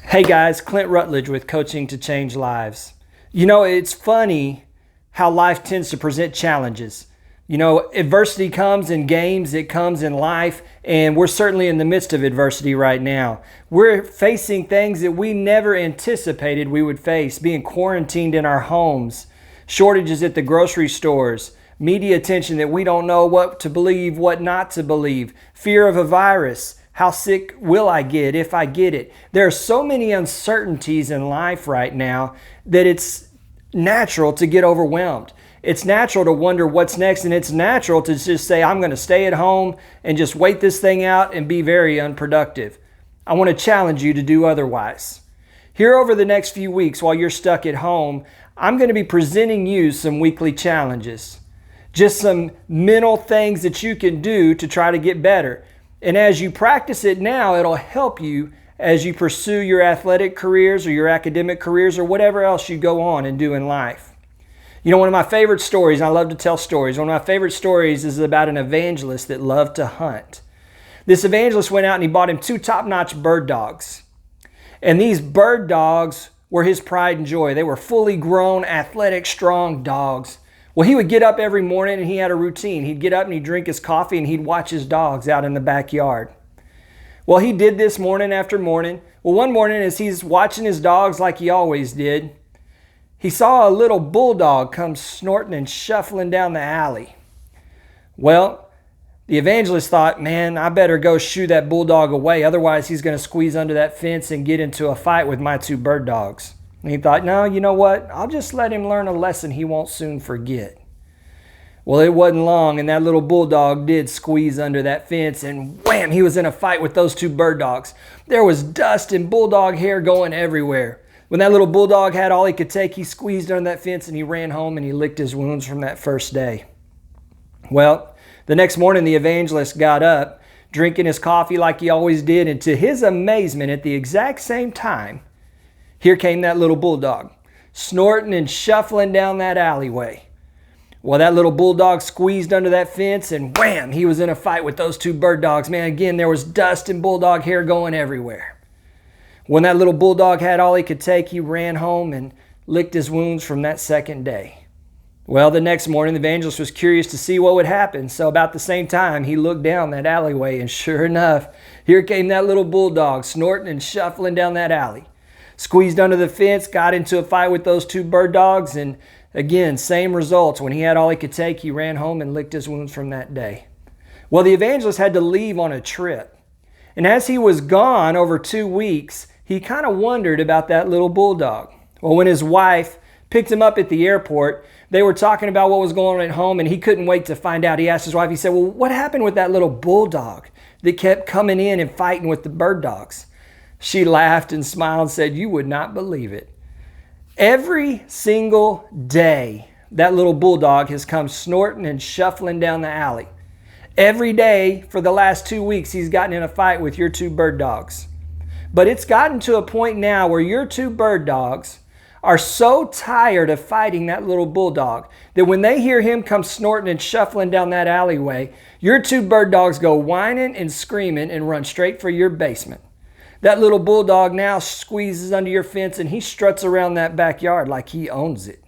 Hey guys, Clint Rutledge with Coaching to Change Lives. You know, it's funny how life tends to present challenges. You know, adversity comes in games, it comes in life, and we're certainly in the midst of adversity right now. We're facing things that we never anticipated we would face, being quarantined in our homes, shortages at the grocery stores, media attention that we don't know what to believe, what not to believe, fear of a virus. How sick will I get if I get it? There are so many uncertainties in life right now that it's natural to get overwhelmed. It's natural to wonder what's next, and it's natural to just say, I'm going to stay at home and just wait this thing out and be very unproductive. I want to challenge you to do otherwise. Here over the next few weeks while you're stuck at home, I'm going to be presenting you some weekly challenges. Just some mental things that you can do to try to get better. And as you practice it now, it'll help you as you pursue your athletic careers or your academic careers or whatever else you go on and do in life. You know, one of my favorite stories, and I love to tell stories, one of my favorite stories is about an evangelist that loved to hunt. This evangelist went out and he bought him 2 top-notch bird dogs. And these bird dogs were his pride and joy. They were fully grown, athletic, strong dogs. Well, he would get up every morning and he had a routine. He'd get up and he'd drink his coffee and he'd watch his dogs out in the backyard. Well, he did this morning after morning. Well, one morning as he's watching his dogs like he always did, he saw a little bulldog come snorting and shuffling down the alley. Well, the evangelist thought, man, I better go shoo that bulldog away. Otherwise, he's going to squeeze under that fence and get into a fight with my 2 bird dogs. And he thought, no, you know what? I'll just let him learn a lesson he won't soon forget. Well, it wasn't long, and that little bulldog did squeeze under that fence, and wham, he was in a fight with those 2 bird dogs. There was dust and bulldog hair going everywhere. When that little bulldog had all he could take, he squeezed under that fence and he ran home and he licked his wounds from that first day. Well, the next morning the evangelist got up, drinking his coffee like he always did, and to his amazement, at the exact same time, here came that little bulldog, snorting and shuffling down that alleyway. Well, that little bulldog squeezed under that fence and wham, he was in a fight with those 2 bird dogs. Man, again, there was dust and bulldog hair going everywhere. When that little bulldog had all he could take, he ran home and licked his wounds from that second day. Well, the next morning, the evangelist was curious to see what would happen. So about the same time, he looked down that alleyway, and sure enough, here came that little bulldog snorting and shuffling down that alley. Squeezed under the fence, got into a fight with those 2 bird dogs, and again, same results. When he had all he could take, he ran home and licked his wounds from that day. Well, the evangelist had to leave on a trip. And as he was gone over 2 weeks, he kind of wondered about that little bulldog. Well, when his wife picked him up at the airport, they were talking about what was going on at home, and he couldn't wait to find out. He asked his wife, he said, well, what happened with that little bulldog that kept coming in and fighting with the bird dogs? She laughed and smiled and said, you would not believe it. Every single day, that little bulldog has come snorting and shuffling down the alley. Every day for the last 2 weeks, he's gotten in a fight with your 2 bird dogs. But it's gotten to a point now where your 2 bird dogs are so tired of fighting that little bulldog that when they hear him come snorting and shuffling down that alleyway, your 2 bird dogs go whining and screaming and run straight for your basement. That little bulldog now squeezes under your fence and he struts around that backyard like he owns it.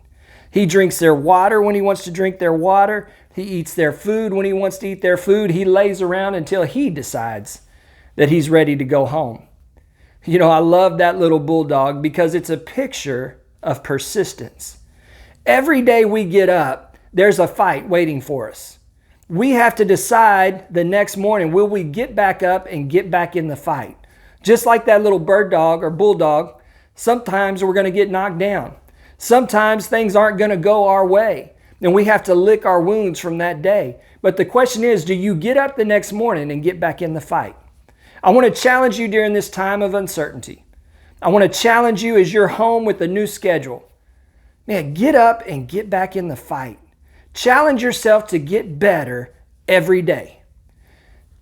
He drinks their water when he wants to drink their water. He eats their food when he wants to eat their food. He lays around until he decides that he's ready to go home. You know, I love that little bulldog because it's a picture of persistence. Every day we get up, there's a fight waiting for us. We have to decide the next morning, will we get back up and get back in the fight? Just like that little bird dog or bulldog, sometimes we're going to get knocked down. Sometimes things aren't going to go our way, and we have to lick our wounds from that day. But the question is, do you get up the next morning and get back in the fight? I want to challenge you during this time of uncertainty. I want to challenge you as you're home with a new schedule. Man, get up and get back in the fight. Challenge yourself to get better every day.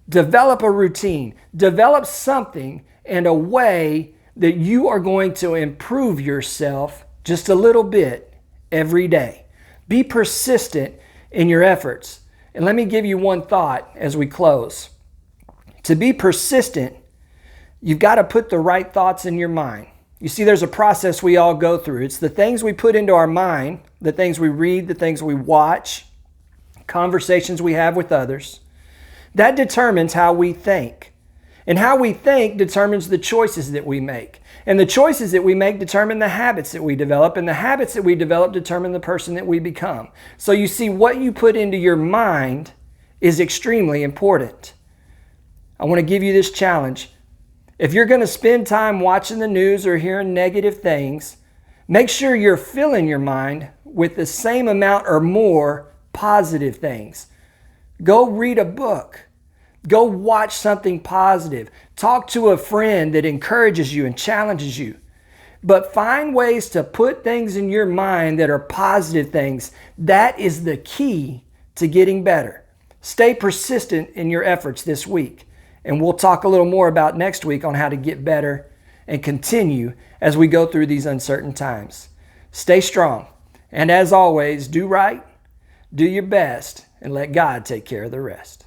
Develop a routine. Develop something and a way that you are going to improve yourself just a little bit every day. Be persistent in your efforts. And let me give you one thought as we close. To be persistent You've got to put the right thoughts in your mind. You see, there's a process we all go through. It's the things we put into our mind, the things we read, the things we watch, conversations we have with others. That determines how we think. And how we think determines the choices that we make. And the choices that we make determine the habits that we develop. And the habits that we develop determine the person that we become. So you see, what you put into your mind is extremely important. I want to give you this challenge. If you're going to spend time watching the news or hearing negative things, make sure you're filling your mind with the same amount or more positive things. Go read a book. Go watch something positive. Talk to a friend that encourages you and challenges you. But find ways to put things in your mind that are positive things. That is the key to getting better. Stay persistent in your efforts this week. And we'll talk a little more about next week on how to get better and continue as we go through these uncertain times. Stay strong. And as always, do right, do your best, and let God take care of the rest.